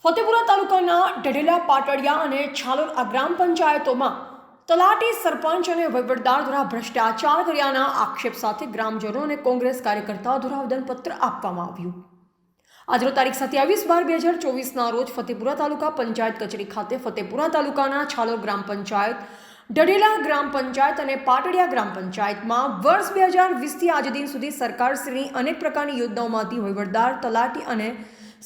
ફતેપુરા તાલુકાના ઢઢેલા પાટડિયા અને છાલોર આ ગ્રામ પંચાયતોમાં તલાટી સરપંચ અને વહીવટદાર દ્વારા ભ્રષ્ટાચાર કર્યાના આક્ષેપ સાથે ગ્રામજનો અને કોંગ્રેસ કાર્યકર્તાઓ દ્વારા આવેદનપત્ર આપવામાં આવ્યું. આજનો તારીખ 27/12/2024ના રોજ ફતેપુરા તાલુકા પંચાયત કચેરી ખાતે ફતેપુરા તાલુકાના છાલોર ગ્રામ પંચાયત, ઢઢેલા ગ્રામ પંચાયત અને પાટડિયા ગ્રામ પંચાયતમાં વર્ષ 2020થી આજ દિન સુધી સરકારશ્રીની અનેક પ્રકારની યોજનાઓમાંથી વહીવટદાર, તલાટી અને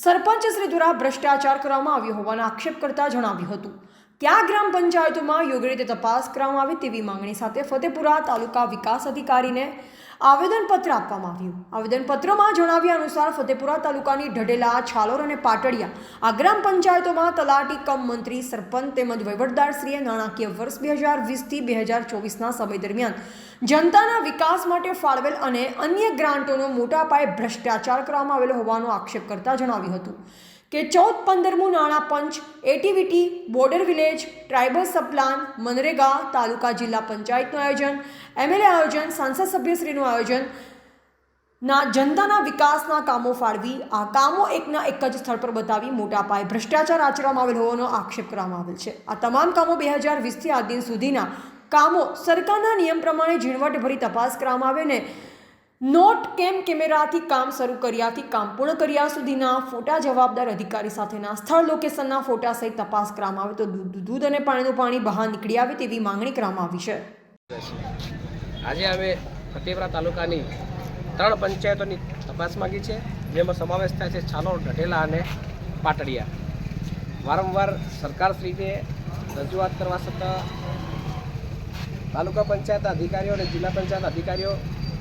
સરપંચશ્રી દ્વારા ભ્રષ્ટાચાર કરવામાં આવ્યો હોવાનો આક્ષેપ કરતા જણાવ્યું હતું કે આ ગ્રામ પંચાયતોમાં યોગ્ય રીતે તપાસ કરવામાં આવે તેવી માંગણી સાથે ફતેપુરા તાલુકા વિકાસ અધિકારીને આવેદનપત્ર આપવામાં આવ્યું. આવેદનપત્રમાં જણાવ્યા અનુસાર ફતેપુરા તાલુકાની ઢઢેલા, છાલોર અને પાટડિયા આ ગ્રામ પંચાયતોમાં તલાટી કમ મંત્રી, સરપંચ તેમજ વહીવટદારશ્રીએ નાણાકીય વર્ષ 2020થી 2024ના સમય દરમિયાન જનતાના વિકાસ માટે ફાળવેલ અને અન્ય ગ્રાન્ટોનો મોટા પાયે ભ્રષ્ટાચાર કરવામાં આવેલો હોવાનો આક્ષેપ કરતા જણાવ્યું હતું કે 14-15મું નાણાં પંચ, ATVT, border village, tribal subplan, MNREGA, taluka જિલ્લા પંચાયતનું આયોજન, એમએલએ આયોજન, સાંસદ સભ્યશ્રીનું આયોજન ના જનતાના વિકાસના કામો ફાળવી આ કામો એકના એક જ સ્થળ પર બતાવી મોટા પાયે ભ્રષ્ટાચાર આચરવામાં આવેલ હોવાનો આક્ષેપ કરવામાં આવેલ છે. આ તમામ કામો 2020થી આજ દિન સુધીના કામો સરકારના નિયમ પ્રમાણે ઝીણવટભરી તપાસ કરવામાં આવે ને નોટ કેમ કેમેરાથી કામ શરૂ કર્યાથી કામ પૂર્ણ કર્યા સુધીના ફોટા જવાબદાર અધિકારી સાથેના સ્થળ લોકેશનના ફોટા સહિત તપાસ કરવામાં આવે તો દૂધ અને પાણીનું પાણી બહાર નીકળી આવે તેવી માંગણી કરવામાં આવી છે. આજે અમે ફતેપુરા તાલુકાની 3 પંચાયતોની તપાસ માંગી છે, જેમાં સમાવેશ થાય છે છાલોર, ઢઢેલા અને પાટડિયા. વારંવાર સરકારશ્રીને રજૂઆત કરવા છતાં તાલુકા પંચાયત અધિકારીઓ અને જિલ્લા પંચાયત અધિકારીઓ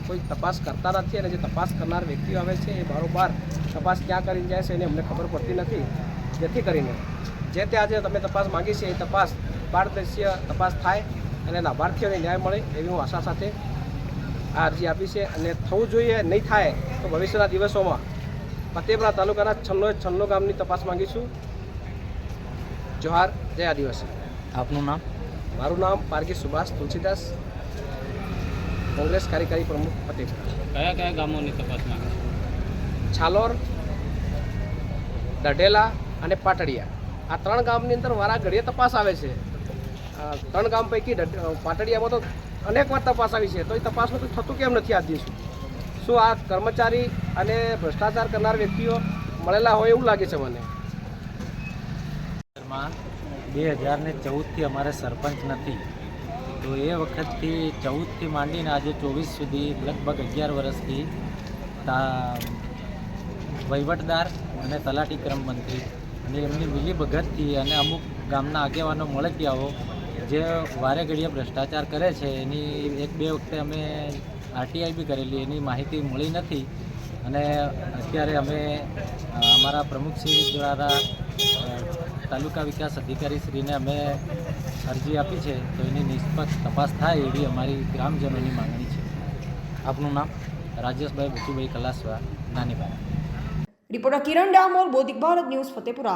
કોઈ તપાસ કરતા નથી અને જે તપાસ કરનાર વ્યક્તિઓ આવે છે એ બારોબાર તપાસ ક્યાં કરીને જાય છે એને અમને ખબર પડતી નથી. જેથી કરીને જે તે આજે તમે તપાસ માંગી છે એ તપાસ પારદર્શી તપાસ થાય અને લાભાર્થીઓને ન્યાય મળે એવી હું આશા સાથે આ અરજી આપી છે. અને થવું જોઈએ, નહીં થાય તો ભવિષ્યના દિવસોમાં ફતેપુરા તાલુકાના 96 ગામની તપાસ માંગીશું. જોહાર, જય આદિવાસી. આપનું નામ? મારું નામ પારગી સુભાષ તુલસીદાસ, કોંગ્રેસ કાર્યકારી પ્રમુખ ફતેપુરા. કયા કયા ગામોની તપાસ માંગે છે? છાલોર, ઢઢેલા અને પાટડિયા આ 3 ગામની અંદર વારા ઘડીએ તપાસ આવે છે. 3 ગામ પૈકી પાટડિયામાં તો અનેક વાર તપાસ આવી છે, તો એ તપાસનું કંઈ થતું કેમ નથી આજ દિવસ સુધી? શું આ કર્મચારી અને ભ્રષ્ટાચાર કરનાર વ્યક્તિઓ મળેલા હોય એવું લાગે છે મને. 2014થી અમારે સરપંચ નથી, તો એ વખતથી 14થી માંડીને આજે 24 સુધી લગભગ 11 વર્ષથી વહીવટદાર અને તલાટી ક્રમ મંત્રી અને એમની મિલીભગતથી અને અમુક ગામના આગેવાનો મળતિયાઓ જે વારે ઘડીએ ભ્રષ્ટાચાર કરે છે એની 1-2 વખતે અમે આરટીઆઈ બી કરેલી, એની માહિતી મળી નથી. અને અત્યારે અમે અમારા પ્રમુખશ્રી દ્વારા તાલુકા વિકાસ અધિકારીશ્રીને અમે અરજી આપી છે, તો એની નિષ્પક્ષ તપાસ થાય એવી અમારી ગ્રામજનોની માંગણી છે. આપનું નામ? રાજેશભાઈ બચુભાઈ કલાસવા, નાનીભાઈ. રિપોર્ટર કિરણ ડામોર, બોધિક ભારત ન્યૂઝ, ફતેપુરા.